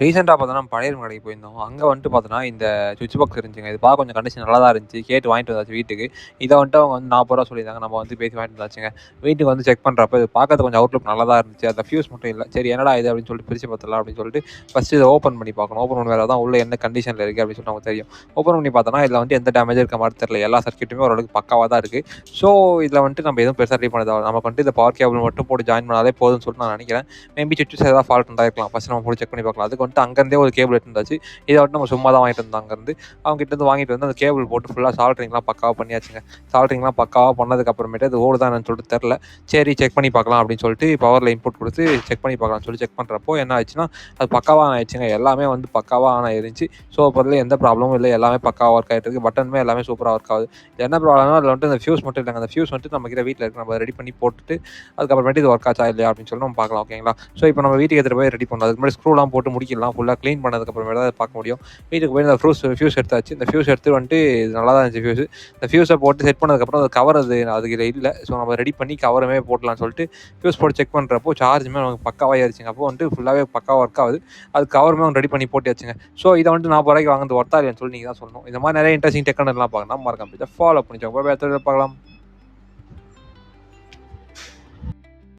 ரீசெண்டாக பார்த்தோன்னா பழைய கடைக்கு போயிருந்தோம். அங்கே வந்துட்டு பார்த்தோன்னா இந்த சுவிட்ச் பாக்ஸ் இருந்துச்சுங்க. இது பார்க்க கொஞ்சம் கண்டிஷன் நல்லா தான் இருந்துச்சு. கேட்டு வாங்கிட்டு வந்தாச்சு வீட்டுக்கு. இதை வந்துட்டு அவங்க வந்து ₹40 சொல்லியிருந்தாங்க. நம்ம வந்து பேசி வாங்கிட்டு வந்தாச்சுங்க. வீட்டுக்கு வந்து செக் பண்ணுறப்ப இது பார்க்கறது கொஞ்சம் அவுட்லுக் நல்லா தான் இருந்துச்சு. அதில் ஃபியூஸ் மட்டும் இல்லை. சரி என்னடா இது அப்படின்னு சொல்லிட்டு பிரித்து பார்த்தலாம் அப்படின்னு சொல்லிட்டு ஃபஸ்ட்டு இதை ஓப்பன் பண்ணி பார்க்கணும். ஓப்பன் பண்ணி வேறு தான் உள்ள என்ன கண்டிஷனில் இருக்குது அப்படின்னு சொல்லிட்டு நமக்கு தெரியும். ஓப்பன் பண்ணி பார்த்தோன்னா இதில் வந்து எந்த டேமேஜும் இருக்க மாதிரி தெரியல. எல்லா சர்க்யூட்டுமே ஓரளவுக்கு பக்காவாக தான் இருக்குது. ஸோ இதில் வந்துட்டு நம்ம எதுவும் பெருசாக ரெடி பண்ண தேவை. நமக்கு வந்துட்டு இந்த பவர் கேபிள் மட்டும் போட்டு ஜாயின் பண்ணாலே போதும்னு சொல்லிட்டு நான் நினைக்கிறேன். மேபி சுவிட்ச் ஏதாவது ஃபால்ட் இருந்தால் இருக்கலாம். ஃபஸ்ட் நம்ம போட்டு செக் பண்ணி பார்க்கலாம். அதுக்கு வந்துட்டு அங்கேருந்தே ஒரு கேபிள் எடுத்துருந்தாச்சு. இதை வந்துட்டு நம்ம சும்மா தான் வாங்கிட்டு வந்தோம். அங்கேருந்து அவங்ககிட்ட வாங்கிட்டு வந்து அந்த கேபிள் போட்டு ஃபுல்லாக சால்ட்ரிங்லாம் பக்காவாக பண்ணியாச்சுங்க. சால்ட்ரிங்லாம் பக்காவாக பண்ணதுக்கப்புறமேட்டு அது ஓடுதான் என்னன்னு சொல்லிட்டு தெரில. சரி செக் பண்ணி பார்க்கலாம் அப்படின்னு சொல்லிட்டு பவரில் இன்புட் கொடுத்து செக் பண்ணி பார்க்கலாம்னு சொல்லி செக் பண்ணுறப்போ என்ன ஆச்சுன்னா அது பக்காவாக ஆயிடுச்சுங்க. எல்லாமே வந்து பக்காவாக ஆன் ஆயிருந்துச்சு. ஸோ பதில் எந்த ப்ராப்ளமும் இல்லை. எல்லாமே பக்காவாக ஒர்க் ஆகிட்டு இருக்குது. பட்டனுமே எல்லாமே சூப்பராக ஒர்க் ஆகுது. என்ன ப்ராப்ளம்னா அதில் வந்துட்டு அந்த ஃபியூஸ் மட்டும் இல்லைங்க. அந்த ஃபியூஸ் வந்துட்டு நம்ம கிட்ட வீட்டில் இருக்குது. நம்ம ரெடி பண்ணி போட்டுட்டு அதுக்கப்புறமேட்டு இது ஒர்க் ஆச்சா இல்லையா அப்படின்னு சொல்லி நம்ம பார்க்கலாம். ஓகேங்களா? ஸோ இப்போ நம்ம வீட்டுக்கு எடுத்துகிட்டு போய் ரெடி பண்ணணும். அதுக்கு முன்னாடி ஸ்க்ரூலாம் போட்டு முடிக்கலாம். ஃபுல்லாக க்ளீன் பண்ணதுக்கப்புறமேட்டு தான் பார்க்க முடியும். வீட்டுக்கு போய் இந்த ஃபியூஸ் எடுத்தாச்சு. இந்த ஃபியூஸ் எடுத்து வந்துட்டு இது நல்லா தான் இருந்துச்சு ஃபியூஸ். இந்த ஃபியூஸை போட்டு செட் பண்ணதுக்கப்புறம் அது கவர் அதுக்கு இல்லை. ஸோ நம்ம ரெடி பண்ணி கவருமே போடலாம்னு சொல்லிட்டு ஃபியூஸ் போட்டு செக் பண்ணுறப்போ சார்ஜுமே நமக்கு பக்காவாக ஆயிடுச்சுங்க. அப்போ வந்துட்டு ஃபுல்லாகவே பக்காவாக ஒர்க் ஆகுது. அது கவருமே ரெடி பண்ணி போட்டு. ஸோ இதை வந்துட்டு ₹40 வாங்குறது ஒர்த்தா இல்லைன்னு சொல்லி நீங்கள் தான் சொல்லணும். இந்த மாதிரி நிறைய இன்ட்ரெஸ்டிங் டெக்னாலஜிலாம் பார்க்கணும். மறக்காம ஃபாலோ பண்ணிச்சோங்க. பார்க்கலாம்.